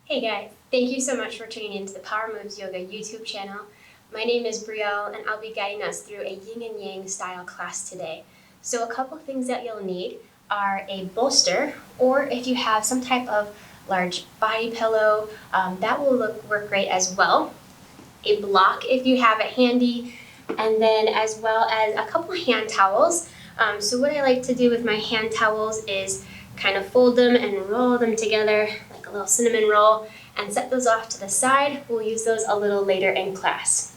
Hey guys, thank you so much for tuning into the Power Moves Yoga YouTube channel. My name is Brielle and I'll be guiding us through a yin and yang style class today. So a couple things that you'll need are a bolster, or if you have some type of large body pillow, that will work great as well. A block if you have it handy, and then as well as a couple hand towels. So what I like to do with my hand towels is kind of fold them and roll them together like a little cinnamon roll and set those off to the side. We'll use those a little later in class.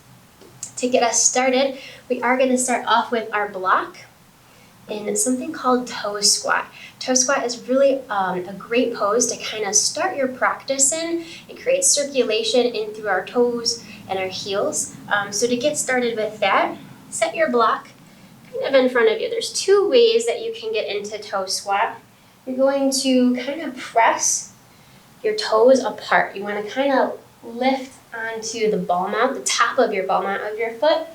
To get us started, we are going to start off with our block in something called toe squat. Toe squat is really a great pose to kind of start your practice in. It creates circulation in through our toes and our heels. So to get started with that, set your block kind of in front of you. There's two ways that you can get into toe squat. You're going to kind of press your toes apart. You want to kind of lift onto the ball mount, the top of your ball mount of your foot,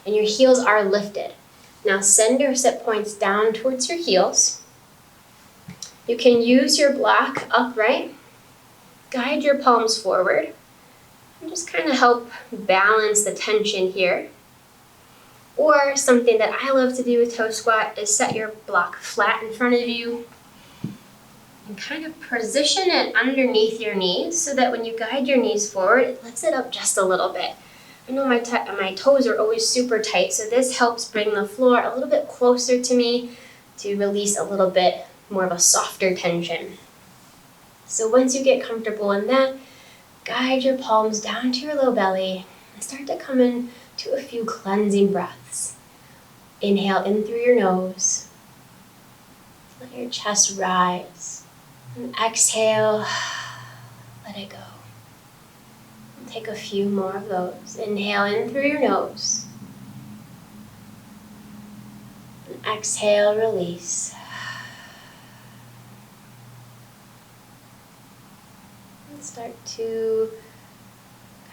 and your heels are lifted. Now send your sit points down towards your heels. You can use your block upright, guide your palms forward, and just kind of help balance the tension here. Or something that I love to do with toe squat is set your block flat in front of you and kind of position it underneath your knees so that when you guide your knees forward, it lifts it up just a little bit. I know my toes are always super tight, so this helps bring the floor a little bit closer to me to release a little bit more of a softer tension. So once you get comfortable in that, guide your palms down to your low belly and start to come in to a few cleansing breaths. Inhale in through your nose. Let your chest rise. And exhale, let it go. Take a few more of those. Inhale in through your nose. And exhale, release. And start to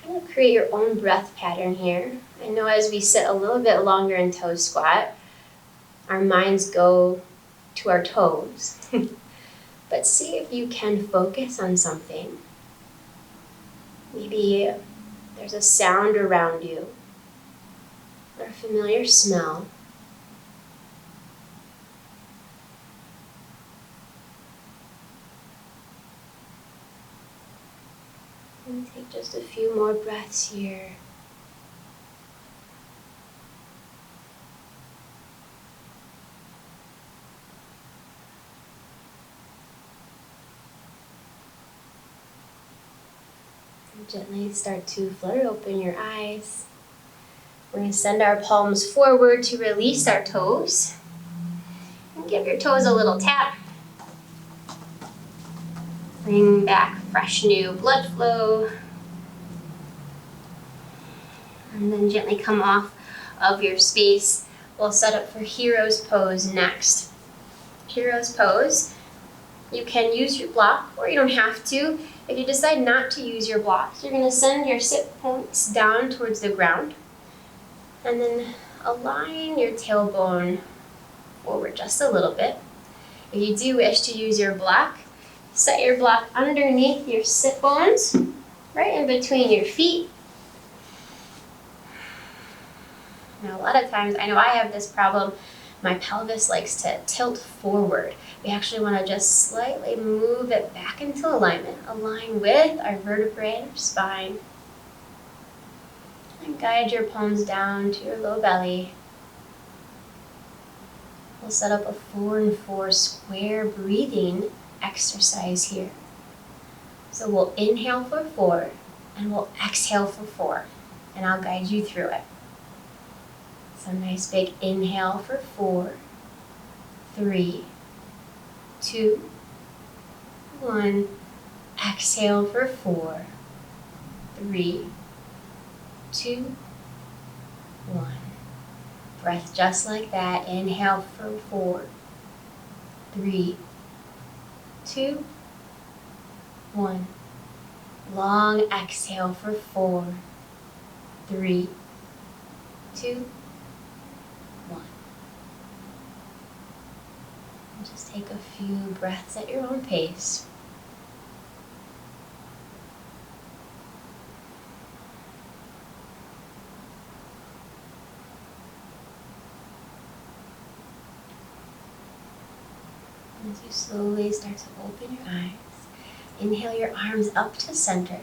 kind of create your own breath pattern here. I know as we sit a little bit longer in toe squat, our minds go to our toes. But see if you can focus on something. Maybe there's a sound around you or a familiar smell. And take just a few more breaths here. Gently start to flutter open your eyes. We're going to send our palms forward to release our toes. And give your toes a little tap. Bring back fresh new blood flow. And then gently come off of your space. We'll set up for Hero's Pose next. Hero's Pose. You can use your block or you don't have to. If you decide not to use your blocks, you're going to send your sit points down towards the ground and then align your tailbone forward just a little bit. If you do wish to use your block, set your block underneath your sit bones, right in between your feet. Now a lot of times, I know I have this problem, my pelvis likes to tilt forward. We actually want to just slightly move it back into alignment. Align with our vertebrae and our spine. And guide your palms down to your low belly. We'll set up a 4 and 4 square breathing exercise here. So we'll inhale for 4 and we'll exhale for 4. And I'll guide you through it. So nice big inhale for 4, 3, 2, 1. Exhale for 4, 3, 2, 1. Breath just like that. Inhale for 4, 3, 2, 1. Long exhale for 4, 3, 2, 1. Just take a few breaths at your own pace. slowly start to open your eyes. Inhale your arms up to center.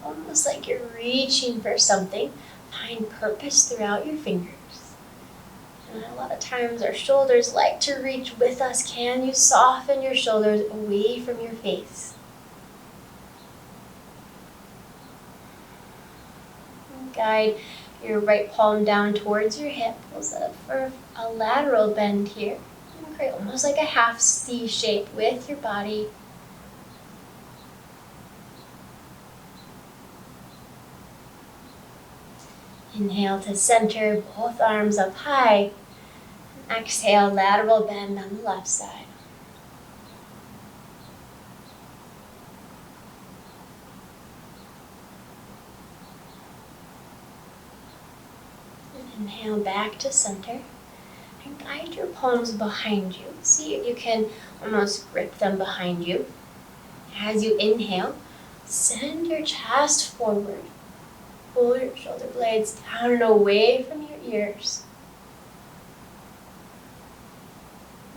Almost like you're reaching for something. Find purpose throughout your fingers. And a lot of times our shoulders like to reach with us. Can you soften your shoulders away from your face? And guide your right palm down towards your hip. We'll set up for a lateral bend here. And create almost like a half C shape with your body. Inhale to center, both arms up high. Exhale, lateral bend on the left side. And inhale back to center. And guide your palms behind you. See if you can almost grip them behind you. As you inhale, send your chest forward. Pull your shoulder blades down and away from your ears.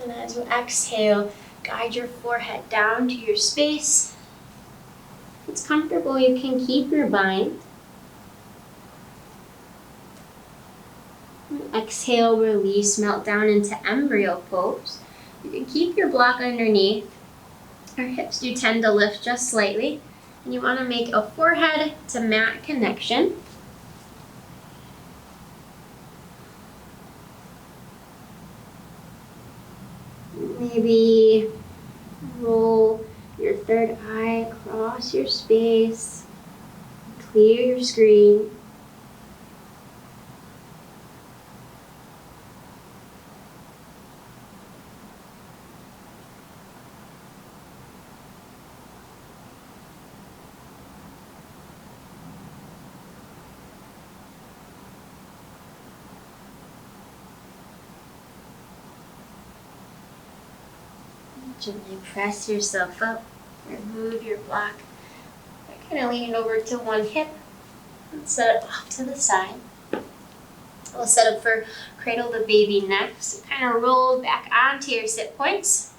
And as you exhale, guide your forehead down to your space. If it's comfortable, you can keep your bind. And exhale, release, melt down into embryo pose. You can keep your block underneath. Our hips do tend to lift just slightly. And you want to make a forehead to mat connection. Maybe roll your third eye across your space. Clear your screen. Gently press yourself up. Remove your block. Kind of lean over to one hip and set it off to the side. We'll set up for cradle the baby next. Kind of roll back onto your sit points.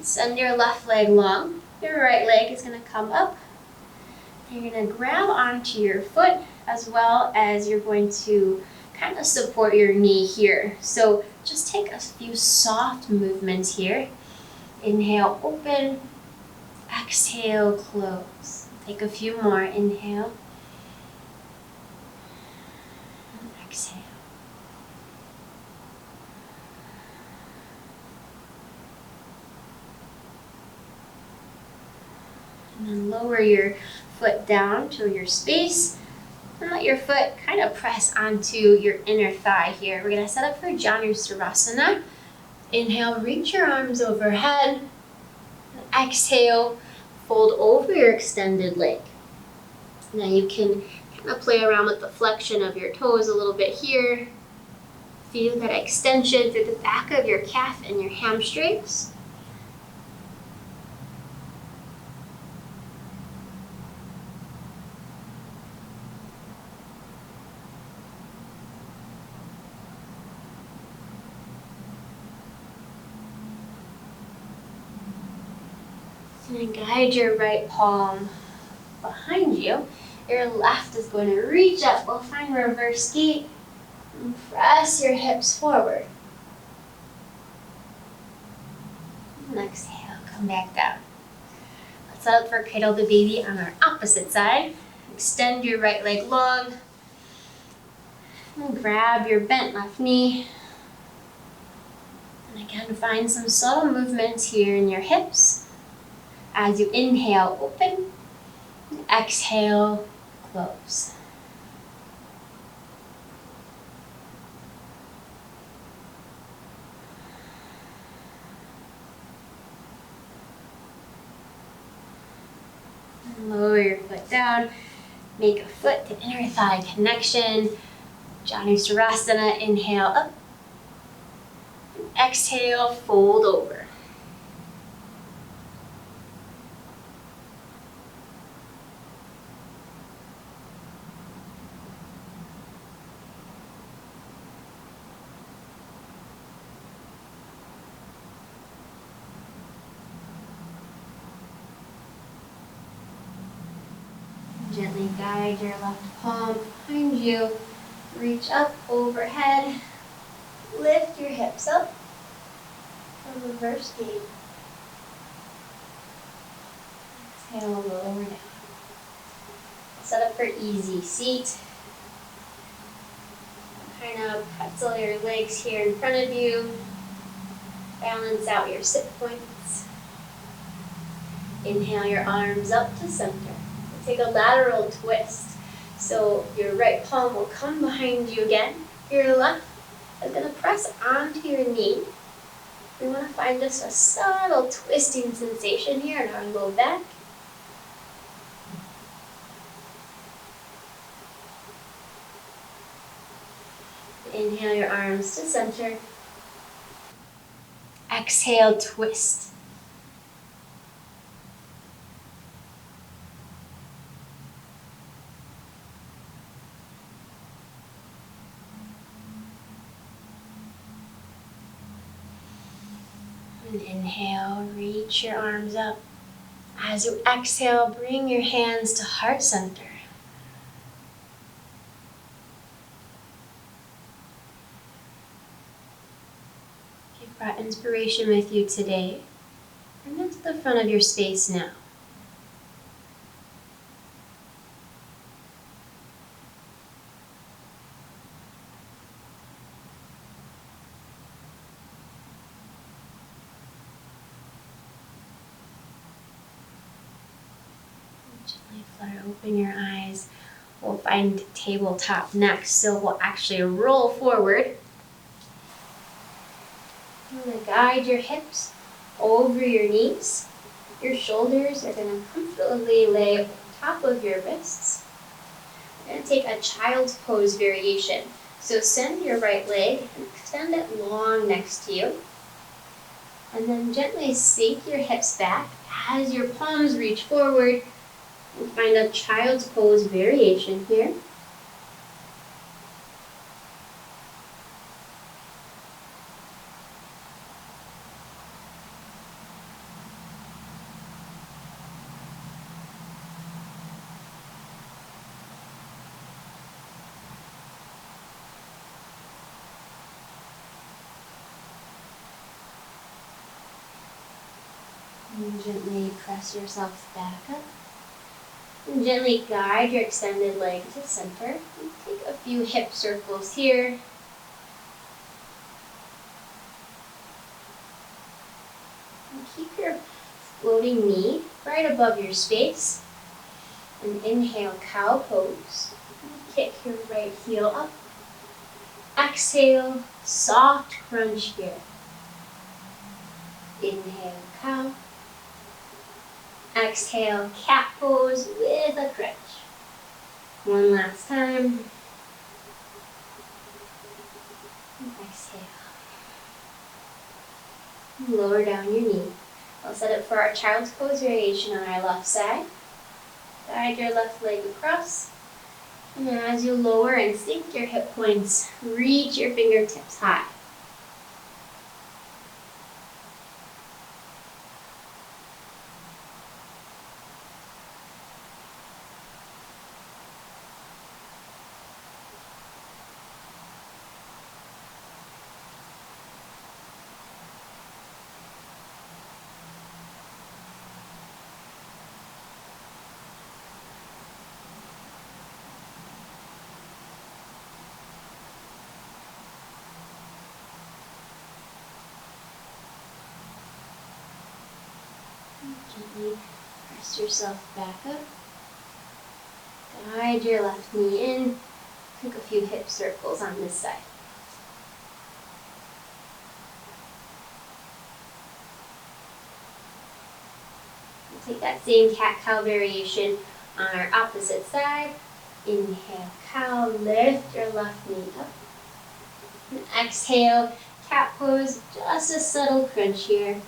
Send your left leg long. Your right leg is going to come up. You're going to grab onto your foot as well as you're going to kind of support your knee here. So just take a few soft movements here. Inhale, open. Exhale, close. Take a few more. Inhale. And exhale. And then lower your foot down to your space. And let your foot kind of press onto your inner thigh here. We're going to set up for Janusarasana. Inhale, reach your arms overhead. And exhale, fold over your extended leg. Now you can kind of play around with the flexion of your toes a little bit here. Feel that extension through the back of your calf and your hamstrings. And guide your right palm behind you. Your left is going to reach up. We'll find reverse gate. And press your hips forward. And exhale, come back down. Let's set up for cradle the baby on our opposite side. Extend your right leg long. And grab your bent left knee. And again, find some subtle movements here in your hips. As you inhale, open. Exhale, close. And lower your foot down. Make a foot to inner thigh connection. Janusarasana, inhale up. Exhale, fold over. Gently guide your left palm behind you. Reach up overhead. Lift your hips up. For reverse gaze. Exhale, lower down. Set up for easy seat. Kind of pretzel your legs here in front of you. Balance out your sit points. Inhale your arms up to center. Take a lateral twist. So your right palm will come behind you again. Your left is going to press onto your knee. We want to find just a subtle twisting sensation here in our low back. Inhale your arms to center. Exhale, twist. And inhale, reach your arms up. As you exhale, bring your hands to heart center. If you brought inspiration with you today, bring it to the front of your space now. Gently flutter open your eyes. We'll find tabletop next, so we'll actually roll forward. You're going to guide your hips over your knees. Your shoulders are going to comfortably lay on top of your wrists. You're going to take a child's pose variation. So send your right leg and extend it long next to you. And then gently sink your hips back as your palms reach forward. And find a child's pose variation here. And gently press yourself back up. And gently guide your extended leg to center. And take a few hip circles here. And keep your floating knee right above your space. And inhale, cow pose. And kick your right heel up. Exhale, soft crunch here. Inhale, cow. Exhale, cat pose with a crunch. One last time. Exhale. Lower down your knee. I'll set it for our child's pose variation on our left side. Guide your left leg across. And then as you lower and sink your hip points, reach your fingertips high. Gently press yourself back up. Guide your left knee in. Take a few hip circles on this side. We'll take that same cat-cow variation on our opposite side. Inhale, cow, lift your left knee up. And exhale, cat pose, just a subtle crunch here.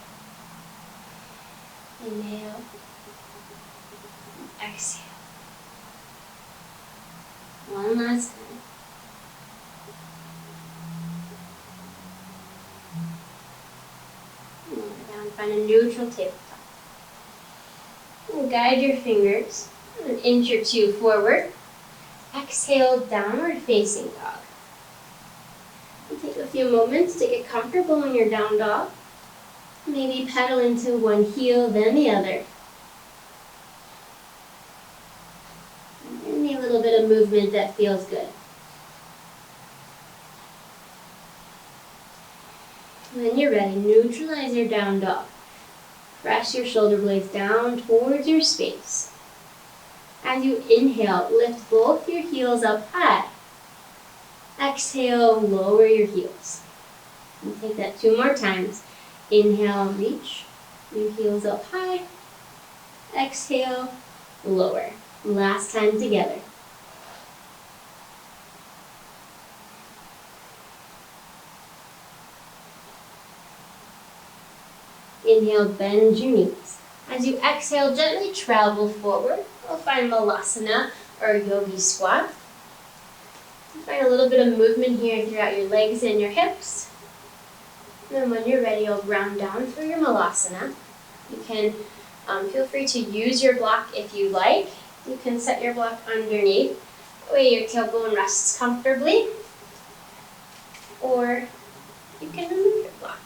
Inhale, exhale. One last time. Lower down, find a neutral tabletop. And guide your fingers. an inch or two forward. Exhale, downward facing dog. And take a few moments to get comfortable in your down dog. Maybe pedal into one heel, then the other. And maybe a little bit of movement that feels good. When you're ready, neutralize your down dog. Press your shoulder blades down towards your space. As you inhale, lift both your heels up high. Exhale, lower your heels. And take that 2 more times. Inhale, reach your heels up high. Exhale, lower. Last time together. Inhale, bend your knees. As you exhale, gently travel forward. We'll find Malasana or Yogi Squat. Find a little bit of movement here throughout your legs and your hips. And then when you're ready, you'll ground down for your Malasana. You can feel free to use your block if you like. You can set your block underneath. That way your tailbone rests comfortably. Or you can remove your block.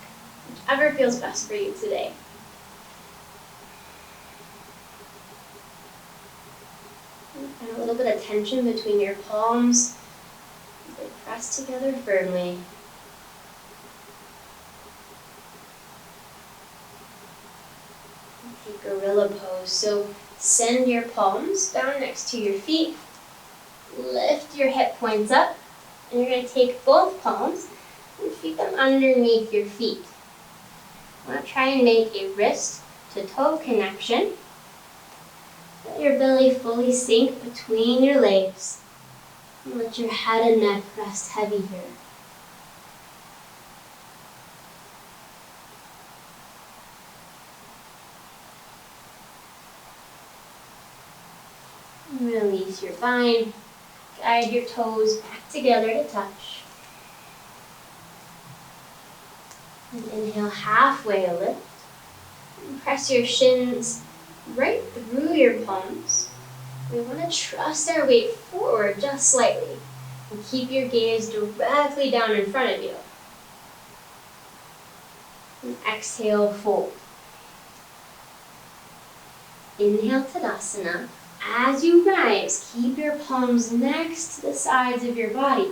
Whichever feels best for you today. And a little bit of tension between your palms. They press together firmly. Take gorilla pose. So send your palms down next to your feet. Lift your hip points up. And you're going to take both palms and feed them underneath your feet. I want to try and make a wrist to toe connection. Let your belly fully sink between your legs. And let your head and neck rest heavy here. And release your spine. Guide your toes back together to touch. And inhale, halfway lift. And press your shins right through your palms. We want to trust our weight forward just slightly. And keep your gaze directly down in front of you. And exhale, fold. Inhale, Tadasana. As you rise, keep your palms next to the sides of your body.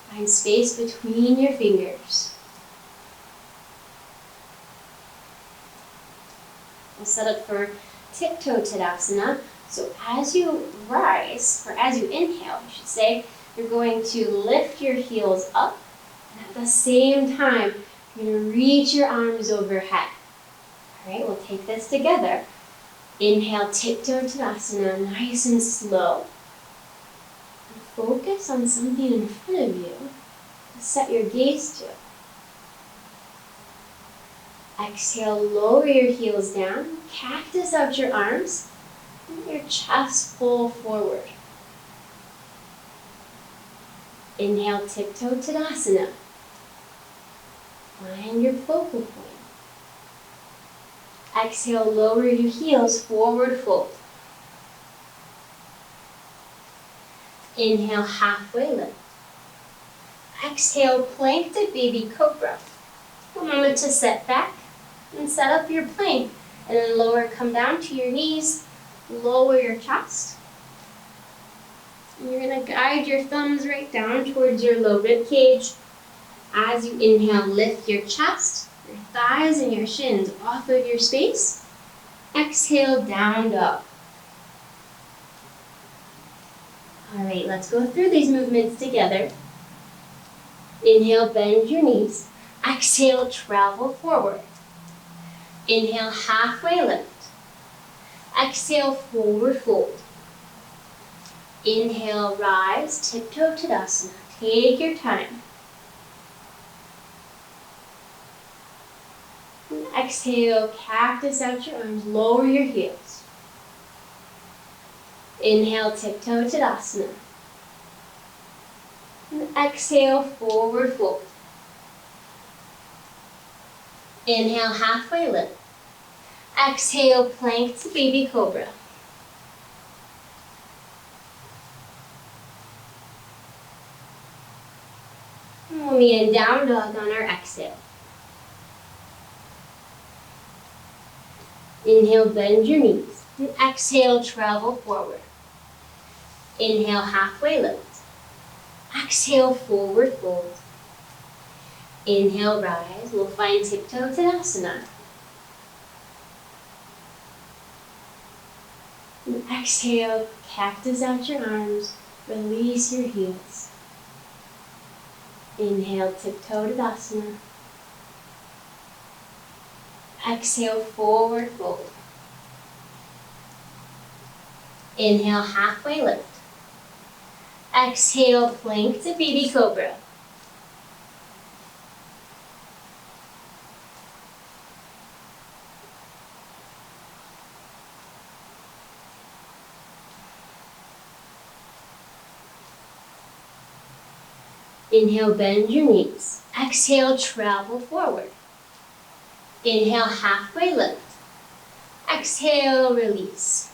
Find space between your fingers. We'll set up for tiptoe Tadasana. So as you rise, or as you inhale, I should say, you're going to lift your heels up. And at the same time, you're going to reach your arms overhead. All right, we'll take this together. Inhale, tiptoe Tadasana, nice and slow. And focus on something in front of you to set your gaze to. Exhale, lower your heels down, cactus out your arms, and your chest pull forward. Inhale, tiptoe Tadasana. Find your focal point. Exhale, lower your heels, forward fold. Inhale, halfway lift. Exhale, planked baby cobra. A moment to set back and set up your plank. And then lower, come down to your knees, lower your chest. And you're going to guide your thumbs right down towards your low rib cage. As you inhale, lift your chest, your thighs and your shins off of your space. Exhale, down dog. All right, let's go through these movements together. Inhale, bend your knees. Exhale, travel forward. Inhale, halfway lift. Exhale, forward fold. Inhale, rise, tiptoe Tadasana. Take your time. And exhale, cactus out your arms, lower your heels. Inhale, tiptoe Tadasana. And exhale, forward fold. Inhale, halfway lift. Exhale, plank to baby cobra. And we'll meet in down dog on our exhale. Inhale, bend your knees. And exhale, travel forward. Inhale, halfway lift. Exhale, forward fold. Inhale, rise. We'll find tiptoe Tadasana. And exhale, cactus out your arms. Release your heels. Inhale, tiptoe Tadasana. Exhale, forward fold. Inhale, halfway lift. Exhale, plank to baby cobra. Inhale, bend your knees. Exhale, travel forward. Inhale, halfway lift. Exhale, release.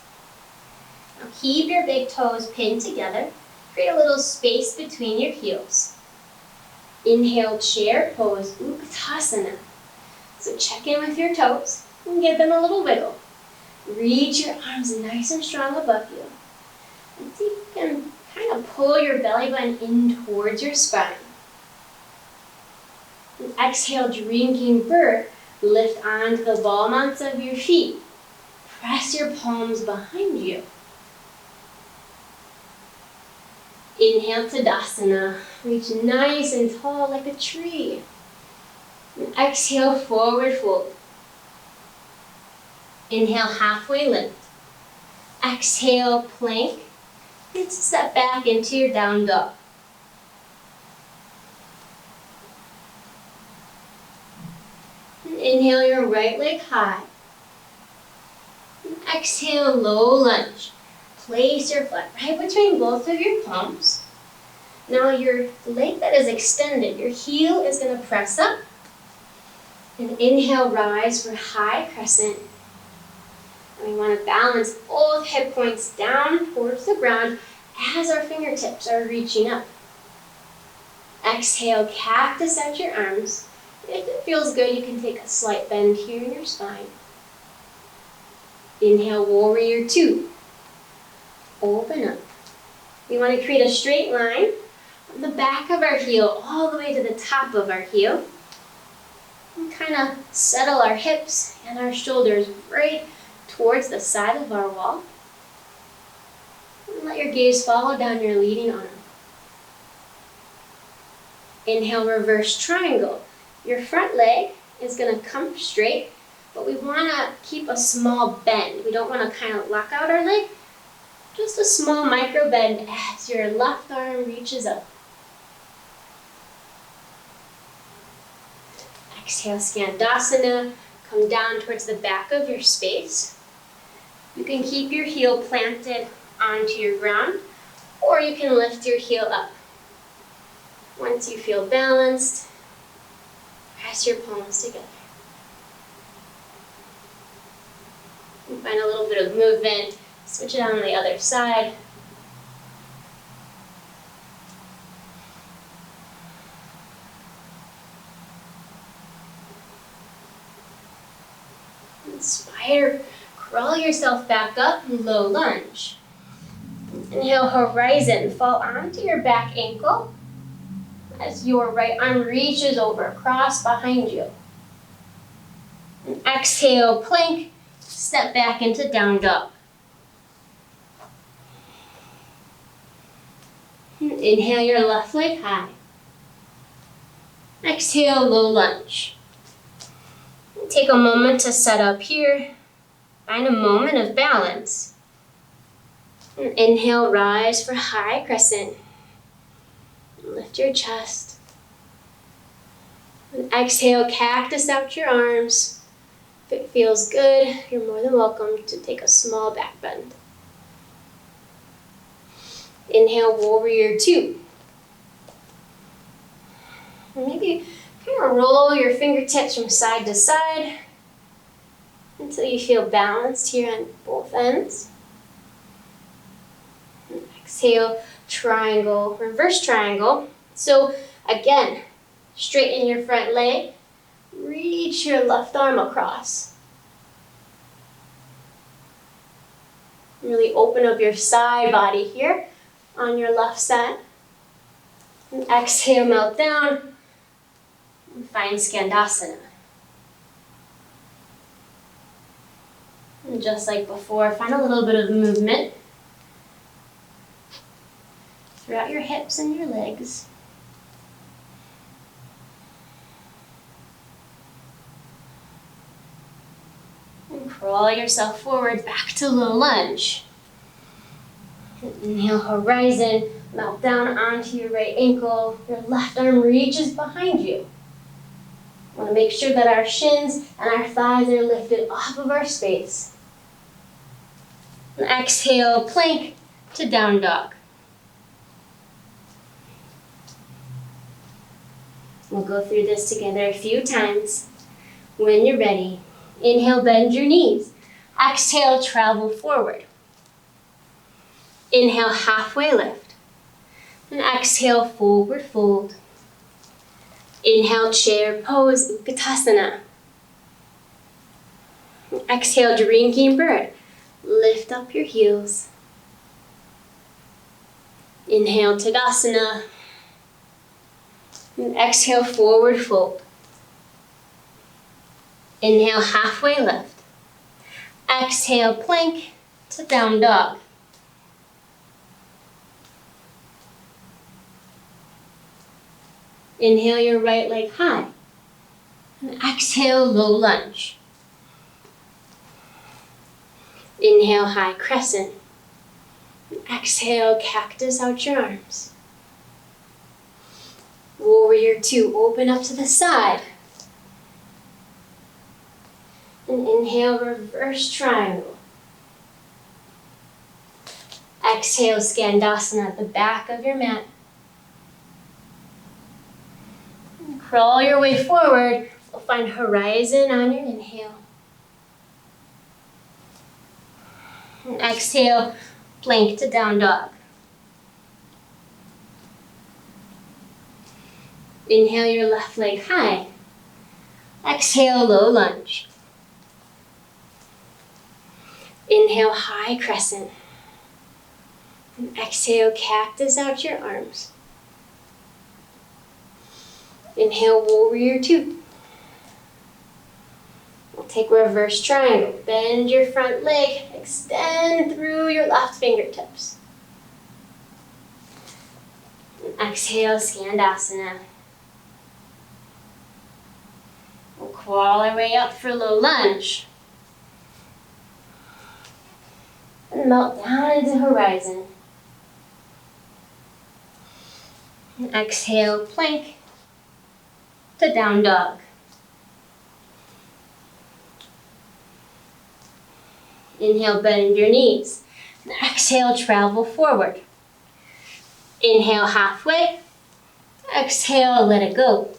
Now keep your big toes pinned together. Create a little space between your heels. Inhale, chair pose, Utkatasana. So check in with your toes and give them a little wiggle. Reach your arms nice and strong above you. And see if you can kind of pull your belly button in towards your spine. And exhale, drinking bird. Lift onto the ball mounts of your feet. Press your palms behind you. Inhale, Tadasana. Reach nice and tall like a tree. And exhale, forward fold. Inhale, halfway lift. Exhale, plank. And step back into your down dog. And inhale your right leg high. And exhale, low lunge. Place your foot right between both of your palms. Now your leg that is extended, your heel is going to press up. And inhale, rise for high crescent. And we want to balance both hip points down towards the ground as our fingertips are reaching up. Exhale, cactus out your arms. If it feels good, you can take a slight bend here in your spine. Inhale, warrior two. Open up. We want to create a straight line from the back of our heel all the way to the top of our heel. And kind of settle our hips and our shoulders right towards the side of our wall. And let your gaze follow down your leading arm. Inhale, reverse triangle. Your front leg is going to come straight, but we want to keep a small bend. We don't want to kind of lock out our leg. Just a small micro bend as your left arm reaches up. Exhale, Skandasana. Come down towards the back of your space. You can keep your heel planted onto your ground, or you can lift your heel up. Once you feel balanced, press your palms together. And find a little bit of movement. Switch it on the other side. And spider, crawl yourself back up, low lunge. Inhale, horizon, fall onto your back ankle as your right arm reaches over, cross behind you. And exhale, plank, step back into down dog. Inhale your left leg high. Exhale, low lunge. Take a moment to set up here. Find a moment of balance. And inhale, rise for high crescent. Lift your chest. And exhale, cactus out your arms. If it feels good, you're more than welcome to take a small back bend. Inhale, warrior two. And maybe kind of roll your fingertips from side to side. until you feel balanced here on both ends. And exhale, triangle, reverse triangle. So again, straighten your front leg, reach your left arm across. Really open up your side body here on your left side. And exhale, melt down, and find Skandasana. And just like before, find a little bit of movement throughout your hips and your legs. And crawl yourself forward back to low lunge. Inhale, horizon, melt down onto your right ankle. Your left arm reaches behind you. We want to make sure that our shins and our thighs are lifted off of our space. And exhale, plank to down dog. We'll go through this together a few times. When you're ready, inhale, bend your knees. Exhale, travel forward. Inhale, halfway lift. And exhale, forward fold. Inhale, chair pose, Utkatasana. Exhale, drinking bird. Lift up your heels. Inhale, Tadasana. And exhale, forward fold. Inhale, halfway lift. Exhale, plank to down dog. Inhale your right leg high. And exhale, low lunge. Inhale, high crescent. And exhale, cactus out your arms. Warrior two, open up to the side. And inhale, reverse triangle. Exhale, Skandasana at the back of your mat. And crawl your way forward. We'll find horizon on your inhale. And exhale, plank to down dog. Inhale your left leg high. Exhale, low lunge. Inhale, high crescent. And exhale, cactus out your arms. Inhale, warrior two. We'll take reverse triangle. Bend your front leg. Extend through your left fingertips. And exhale, Skandasana. We'll crawl our way up for low lunge. And melt down into horizon. And exhale, plank to down dog. Inhale, bend your knees. And exhale, travel forward. Inhale, halfway. Exhale, let it go.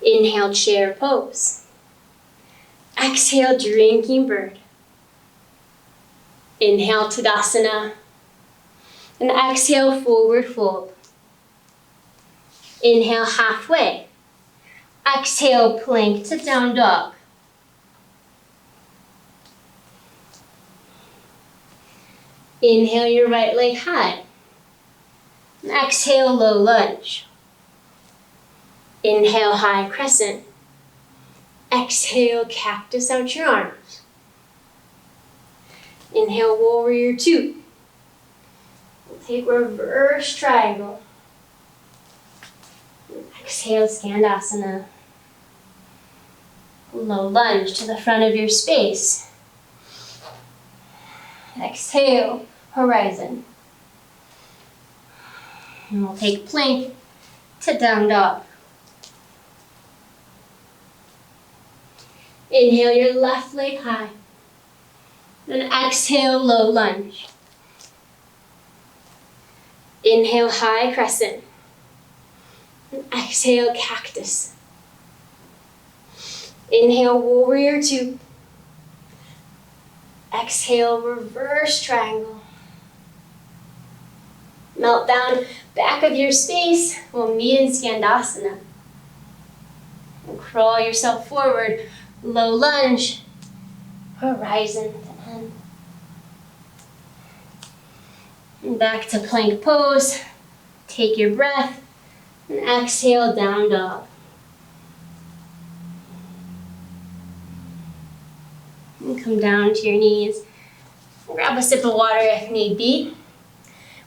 Inhale, chair pose. Exhale, drinking bird. Inhale, Tadasana. And exhale, forward fold. Inhale, halfway. Exhale, plank to down dog. Inhale your right leg high. And exhale, low lunge. Inhale, high crescent. Exhale, cactus out your arms. Inhale, warrior two. We'll take reverse triangle. Exhale, Skandasana. Low lunge to the front of your space. Exhale, horizon. And we'll take plank to down dog. Inhale your left leg high. Then exhale, low lunge. Inhale, high crescent. And exhale, cactus. Inhale, warrior two. Exhale, reverse triangle. Melt down, back of your space. We'll meet in Skandasana. And crawl yourself forward, low lunge, horizon to end. And back to plank pose. Take your breath and exhale, down dog. And come down to your knees. Grab a sip of water if need be.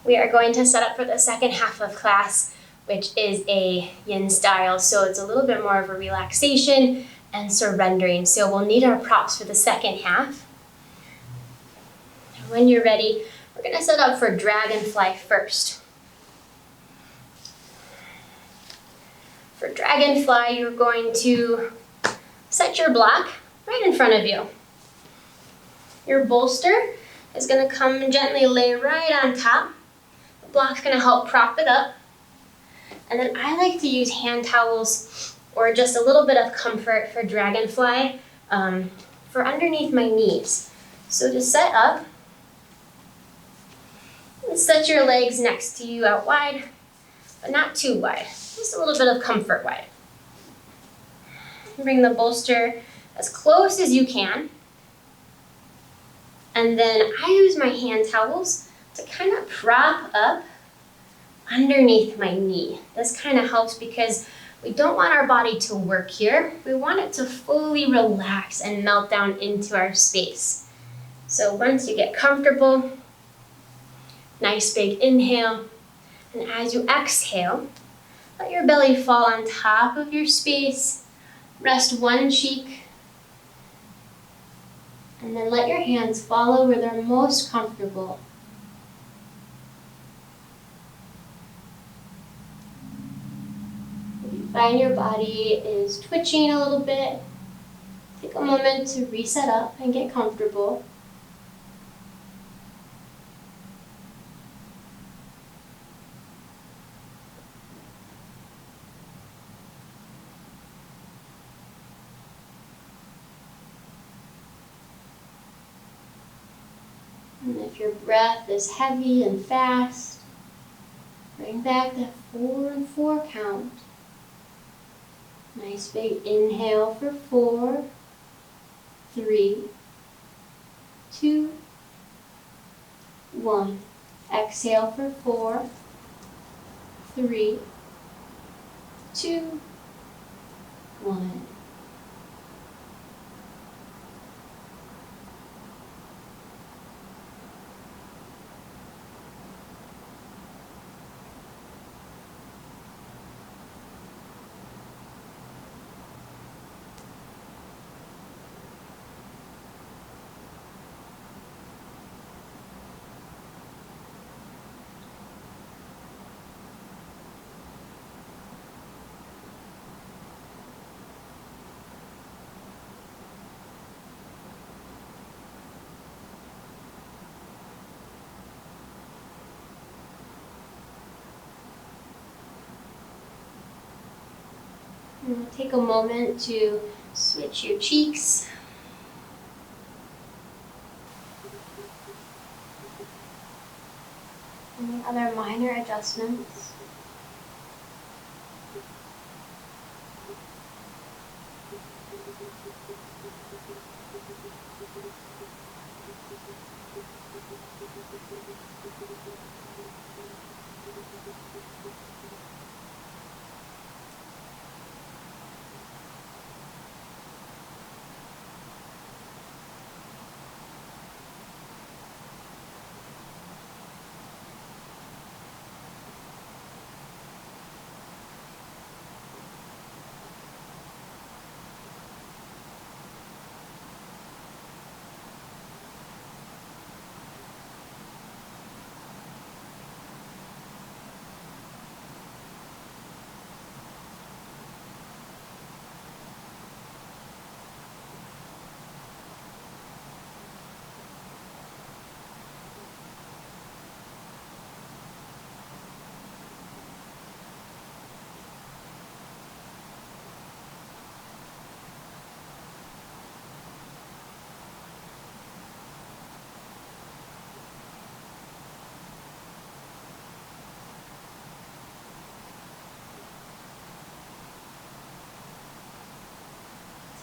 We are going to set up for the second half of class, which is a yin style. So it's a little bit more of a relaxation and surrendering. So we'll need our props for the second half. When you're ready, we're going to set up for dragonfly first. For dragonfly, you're going to set your block right in front of you. Your bolster is going to come and gently lay right on top. The block's going to help prop it up. And then I like to use hand towels or just a little bit of comfort for dragonfly for underneath my knees. So to set up, set your legs next to you out wide, but not too wide. Just a little bit of comfort wide. Bring the bolster as close as you can. And then I use my hand towels to kind of prop up underneath my knee. This kind of helps because we don't want our body to work here. We want it to fully relax and melt down into our space. So once you get comfortable, nice big inhale. And as you exhale, let your belly fall on top of your space. Rest one cheek. And then let your hands follow where they're most comfortable. If you find your body is twitching a little bit, take a moment to reset up and get comfortable. And if your breath is heavy and fast, bring back that 4 and 4 count. Nice big inhale for 4, 3, 2, 1. Exhale for 4, 3, 2, 1. Take a moment to switch your cheeks. Any other minor adjustments?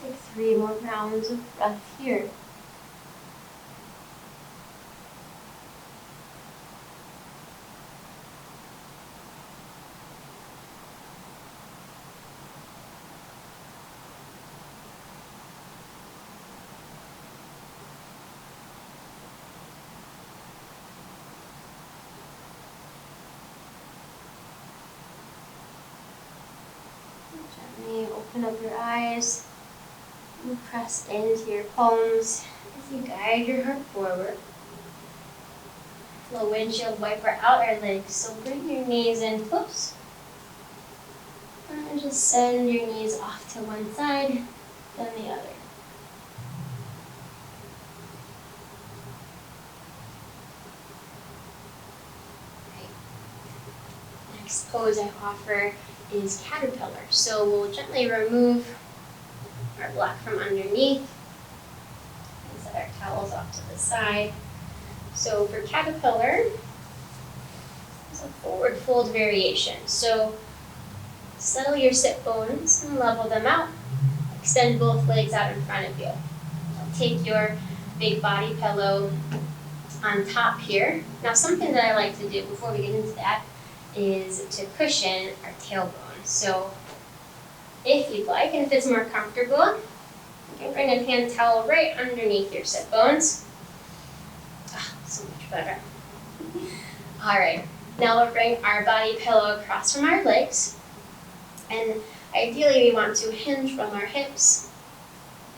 Take 3 more rounds of breath here. Gently open up your eyes and press into your palms as you guide your heart forward. Little windshield wiper outer legs, so bring your knees in close. And just send your knees off to one side, then the other. Right. Next pose I offer is caterpillar. So we'll gently remove our block from underneath and set our towels off to the side. So for caterpillar, it's a forward fold variation. So settle your sit bones and level them out. Extend both legs out in front of you. Take your big body pillow on top here. Now something that I like to do before we get into that is to cushion our tailbone. So if you'd like, and if it's more comfortable, you can bring a hand towel right underneath your sit bones. So much better. All right, now we'll bring our body pillow across from our legs. And ideally we want to hinge from our hips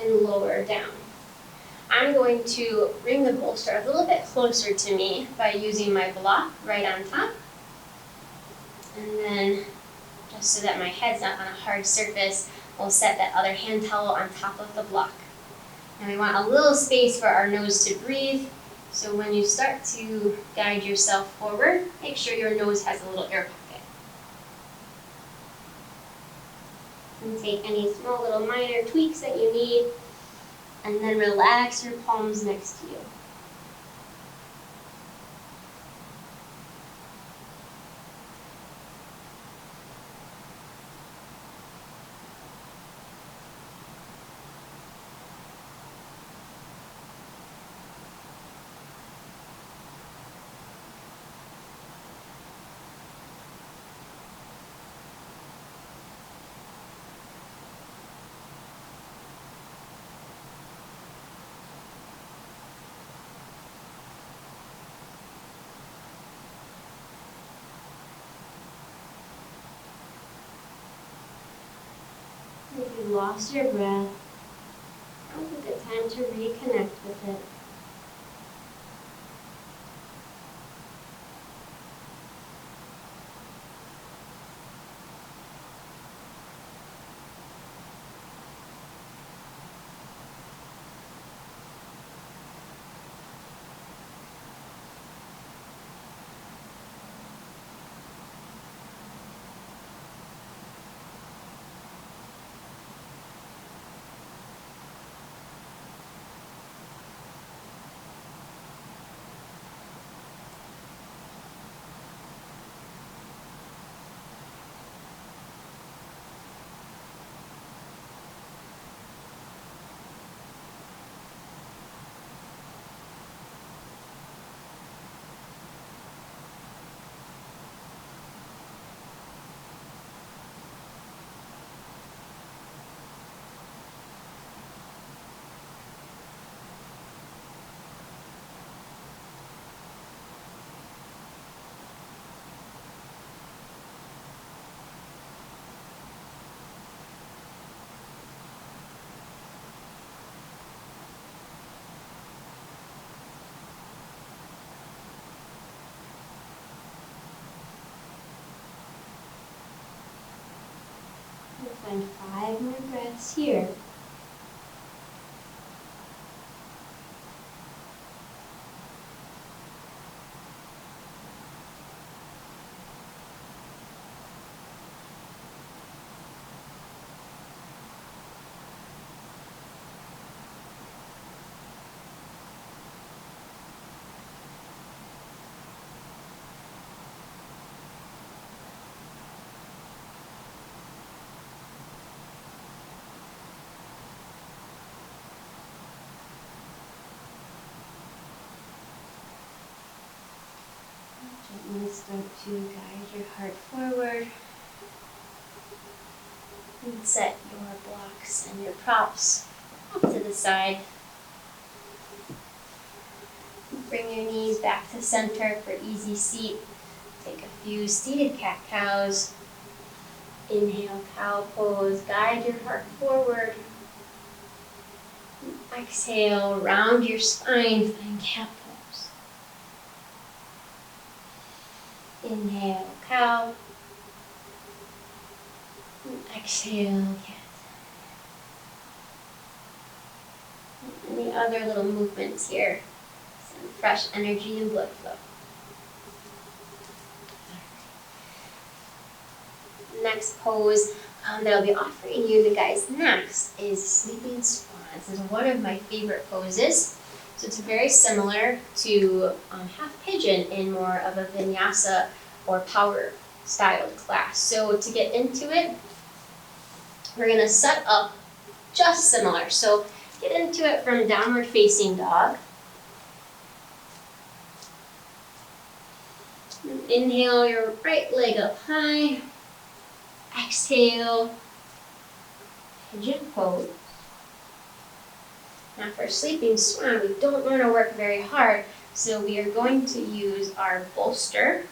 and lower down. I'm going to bring the boulster a little bit closer to me by using my block right on top. And then, just so that my head's not on a hard surface, we'll set that other hand towel on top of the block. And we want a little space for our nose to breathe. So when you start to guide yourself forward, make sure your nose has a little air pocket. And take any small little minor tweaks that you need, and then relax your palms next to you. If you lost your breath, now's a good time to reconnect with it. We'll find 5 more breaths here. Gently start to guide your heart forward and set your blocks and your props off to the side. Bring your knees back to center for easy seat. Take a few seated cat-cows. Inhale, cow pose. Guide your heart forward. Exhale, round your spine, find cat pose. Inhale, cow. Exhale, cat. Any other little movements here? Some fresh energy and blood flow. Next pose that I'll be offering you guys next is Sleeping Swan. This is one of my favorite poses. So it's very similar to half pigeon in more of a vinyasa or power styled class. So to get into it, we're going to set up just similar. So get into it from downward facing dog. Inhale your right leg up high. Exhale, pigeon pose. Now for Sleeping Swan, we don't want to work very hard, so we are going to use our boulster.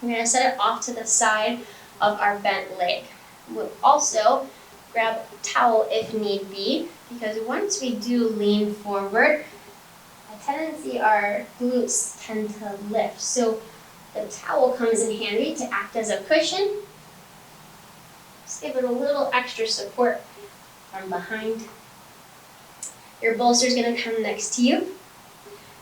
We're going to set it off to the side of our bent leg. We'll also grab a towel if need be, because once we do lean forward, a tendency our glutes tend to lift. So the towel comes in handy to act as a cushion. Just give it a little extra support from behind. Your bolster is going to come next to you.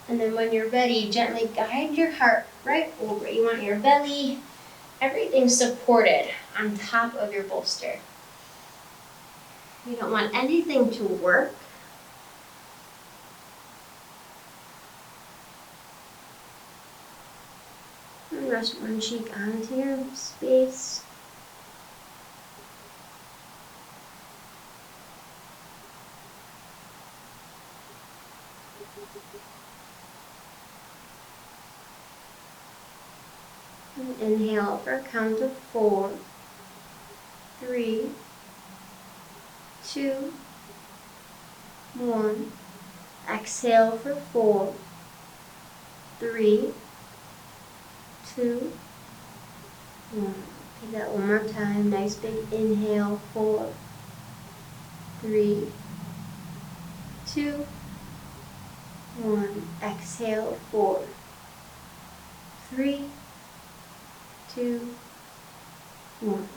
And then when you're ready, gently guide your heart right over. You want your belly, everything supported on top of your bolster. You don't want anything to work. And rest one cheek onto your space. And inhale for a count of 4, 3, 2, 1. Exhale for 4, 3, 2, 1. Take that one more time. Nice big inhale. 4, 3, 2, 1. Exhale. 4, 3, 2, 1.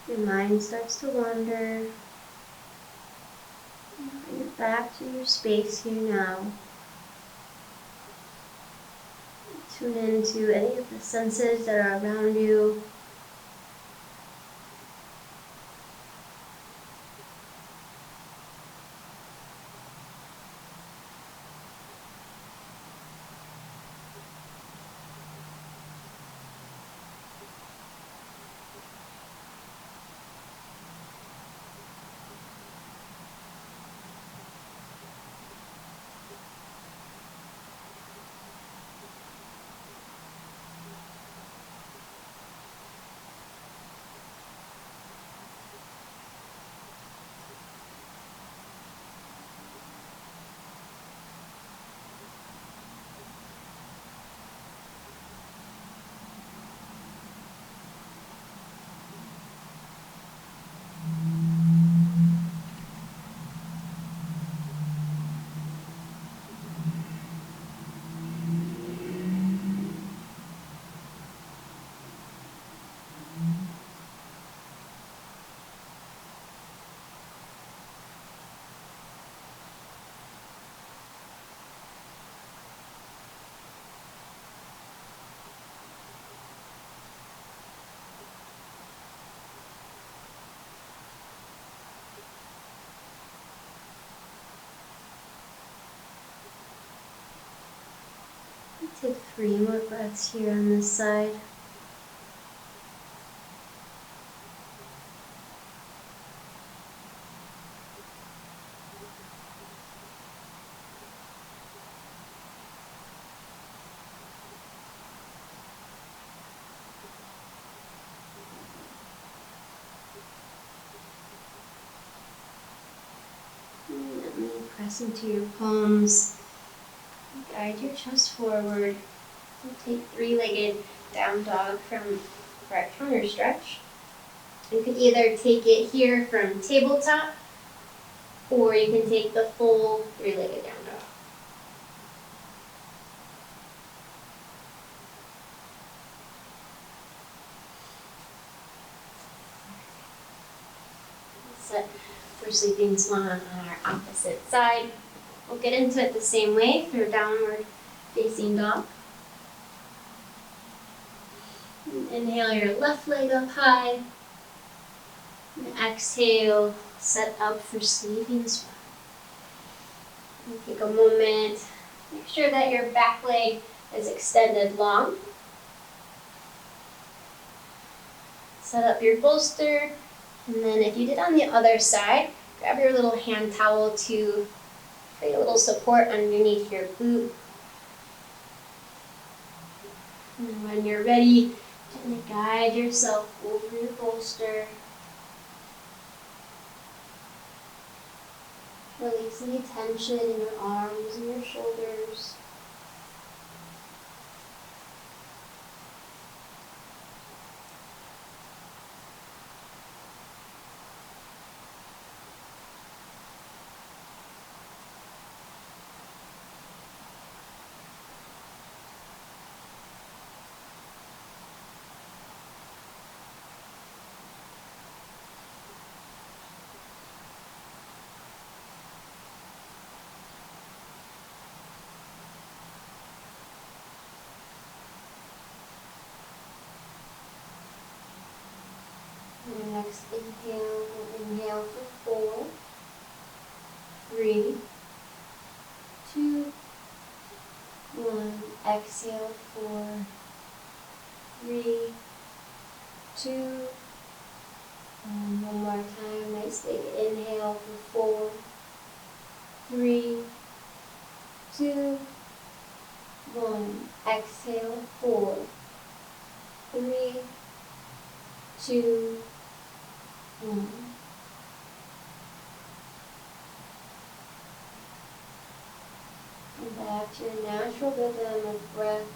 Your mind starts to wander. Bring it back to your space here now. Tune into any of the senses that are around you. Take 3 more breaths here on this side. press into your palms. Guide your chest forward. We'll take three-legged down dog from our counter stretch. You can either take it here from tabletop, or you can take the full three-legged down dog. Set for sleeping swan on our opposite side. We'll get into it the same way through downward facing dog. Inhale your left leg up high. And exhale, set up for sleeping swan. And take a moment. Make sure that your back leg is extended long. Set up your bolster. And then if you did on the other side, grab your little hand towel to create a little support underneath your boot. And when you're ready, gently guide yourself over your bolster. Release any tension in your arms and your shoulders. And next inhale, we'll inhale for 4, 3, 2, 1. Exhale for 3, 2, and one more time. Nice big inhale for 4, 3, 2, 1. Exhale 4, 3, 2, 1. And back to your natural rhythm of breath.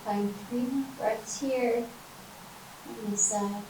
Find 3 more breaths here on this side.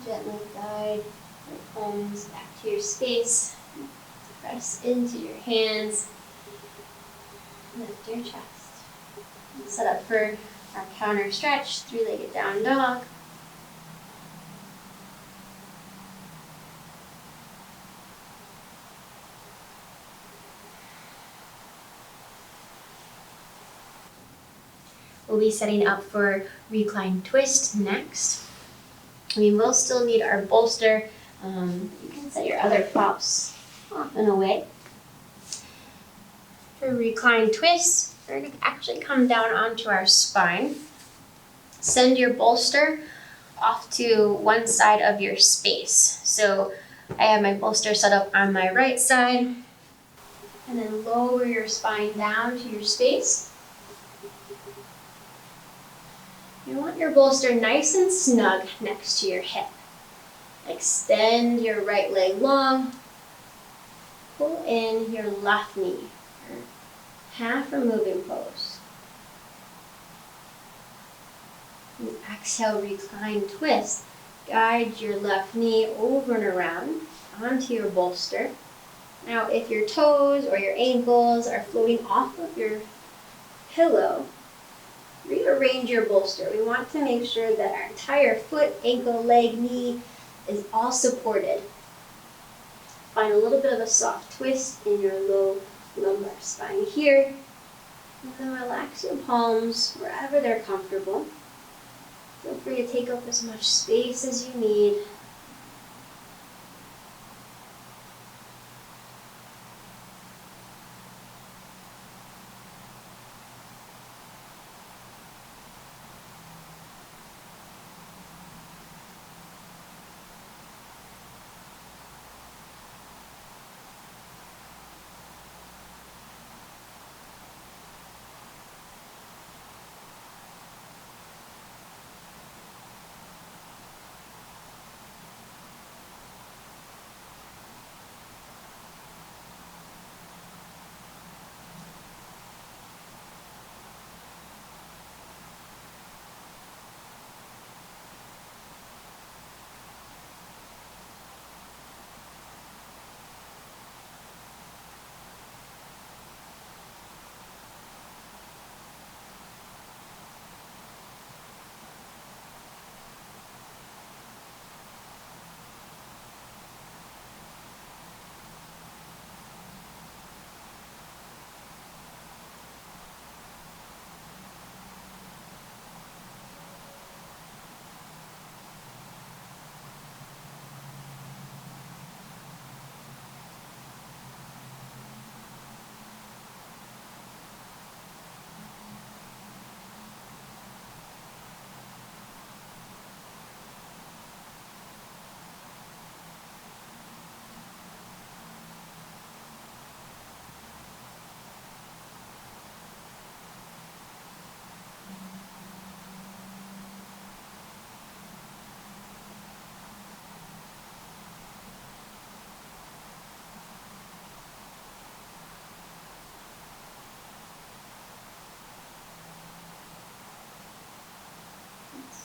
Gently guide your palms back to your space. Press into your hands. Lift your chest. Set up for our counter stretch, three-legged down dog. We'll be setting up for reclined twist next. We will still need our bolster. You can set your other props off and away. For reclined twist, we're going to actually come down onto our spine. Send your bolster off to one side of your space. So I have my bolster set up on my right side. And then lower your spine down to your space. You want your bolster nice and snug next to your hip. Extend your right leg long. Pull in your left knee. Half removing pose. And exhale, recline twist. Guide your left knee over and around onto your bolster. Now, if your toes or your ankles are floating off of your pillow, rearrange your bolster. We want to make sure that our entire foot, ankle, leg, knee is all supported. Find a little bit of a soft twist in your low lumbar spine here. And then relax your palms wherever they're comfortable. Feel free to take up as much space as you need.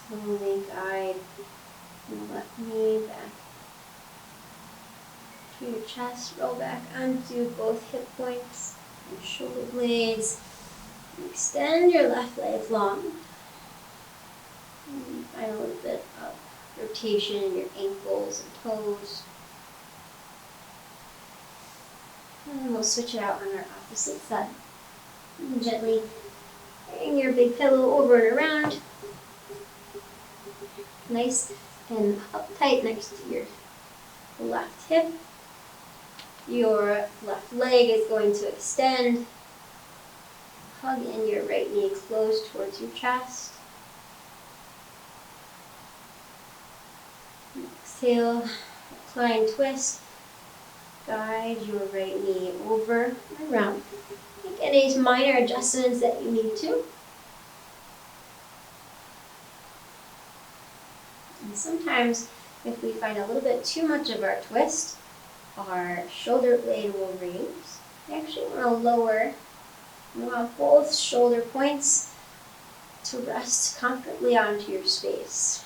Slowly guide your left knee back to your chest. Roll back onto both hip points and shoulder blades. Extend your left leg long. And find a little bit of rotation in your ankles and toes. And then we'll switch it out on our opposite side. And gently bring your big pillow over and around. Nice and uptight next to your left hip. Your left leg is going to extend. Hug in your right knee close towards your chest. Exhale, recline twist. Guide your right knee over and around. Make any minor adjustments that you need to. And sometimes, if we find a little bit too much of our twist, our shoulder blade will raise. We actually want to lower. We want both shoulder points to rest comfortably onto your space.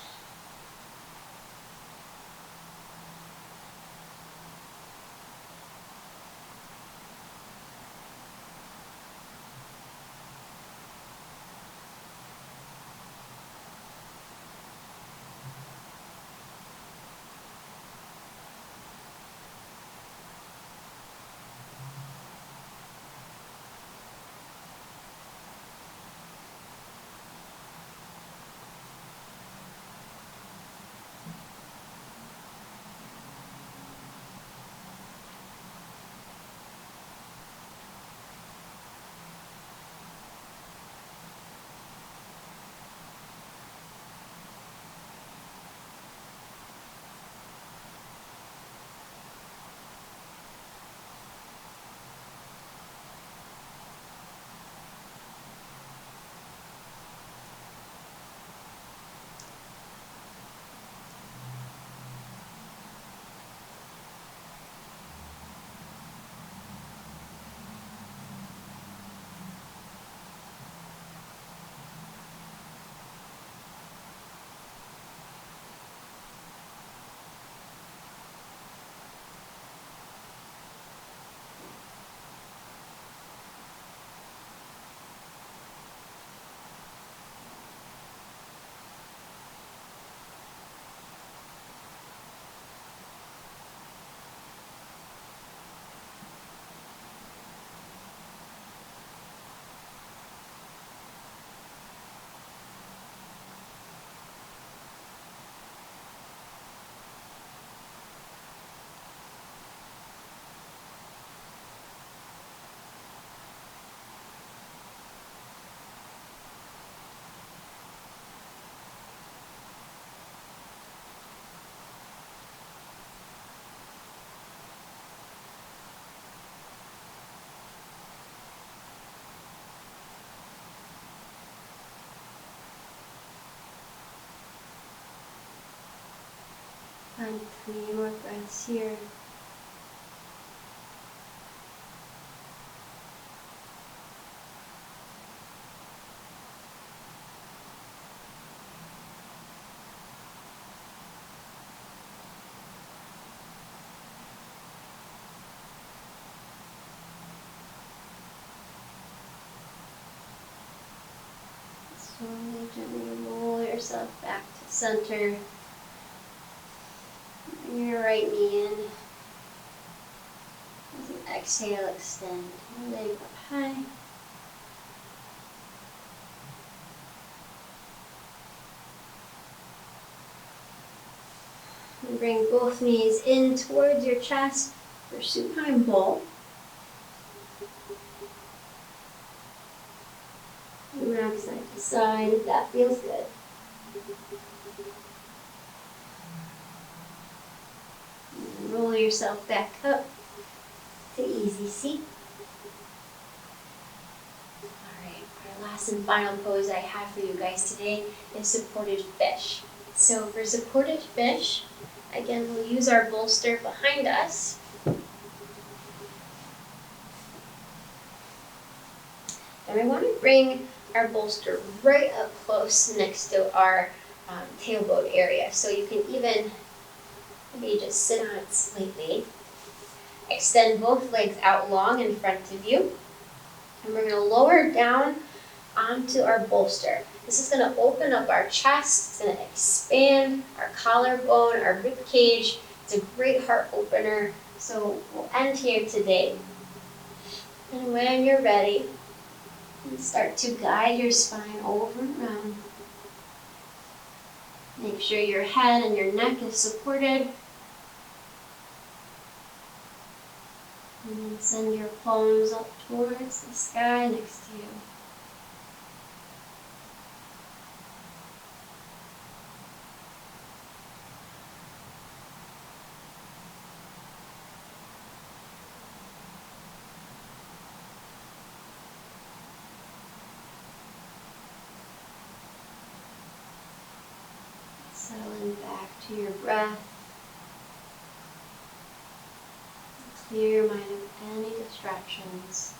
time, 3 more breaths here. Slowly, gently roll yourself back to center. Bring your right knee in. As you exhale, extend your leg up high. And bring both knees in towards your chest for supine bowl. And rock side to side if that feels good. And roll yourself back up to easy seat. Alright, our last and final pose I have for you guys today is supported fish. So for supported fish, again we'll use our bolster behind us. And we want to bring our bolster right up close next to our tailbone area. So you can even maybe just sit on it slightly. Extend both legs out long in front of you. And we're going to lower down onto our bolster. This is going to open up our chest. It's going to expand our collarbone, our rib cage. It's a great heart opener. So we'll end here today. And when you're ready, start to guide your spine over and around. Make sure your head and your neck is supported. And then send your palms up towards the sky next to you. Settling back to your breath. Clear your mind of any distractions.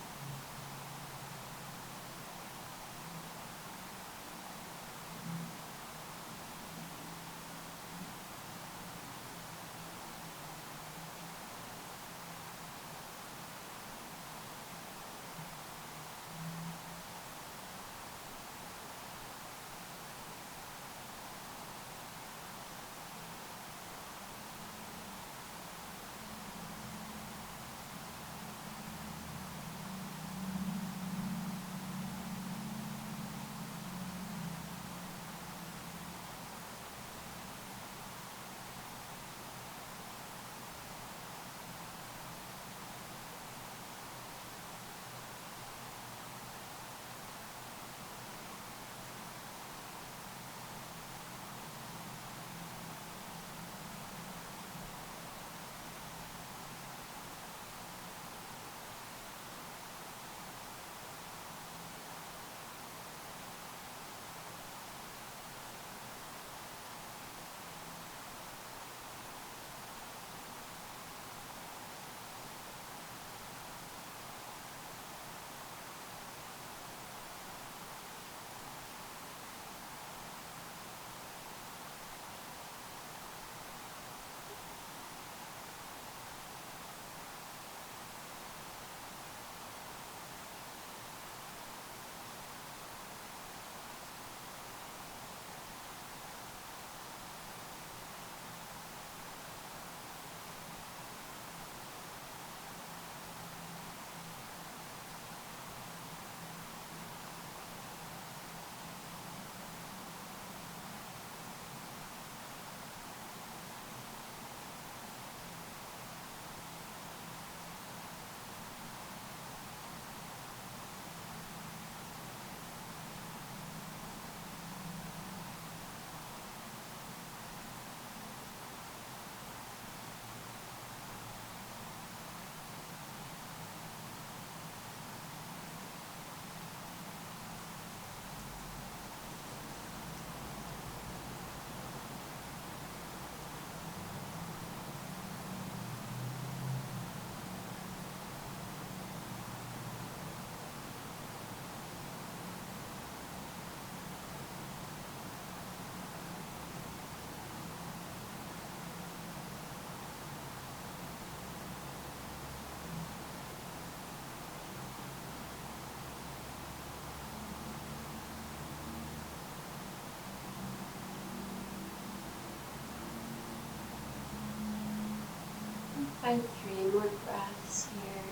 Find 3 more breaths here.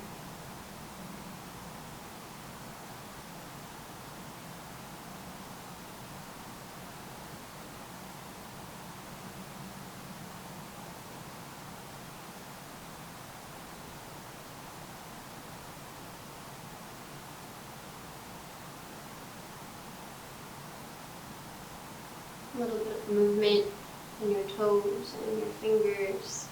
A little bit of movement in your toes and in your fingers.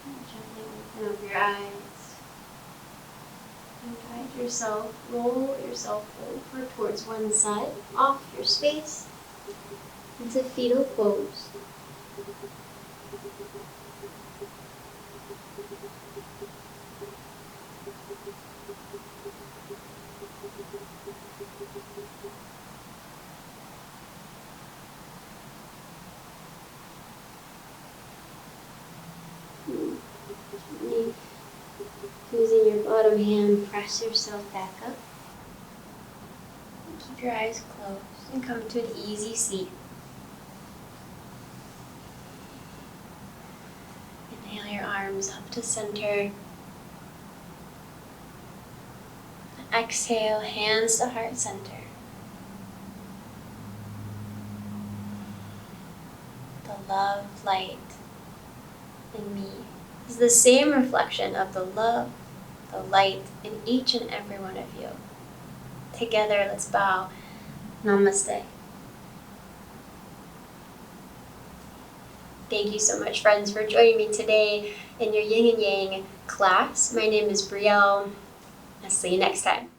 And gently open up your eyes. And guide yourself, roll yourself over towards one side, off your space, into fetal pose. Gently, using your bottom hand, press yourself back up. And keep your eyes closed and come to an easy seat. Inhale your arms up to center. And exhale, hands to heart center. The love, light in me is the same reflection of the love, the light in each and every one of you. Together, let's bow. Namaste. Thank you so much, friends, for joining me today in your yin and yang class. My name is Brielle. I'll see you next time.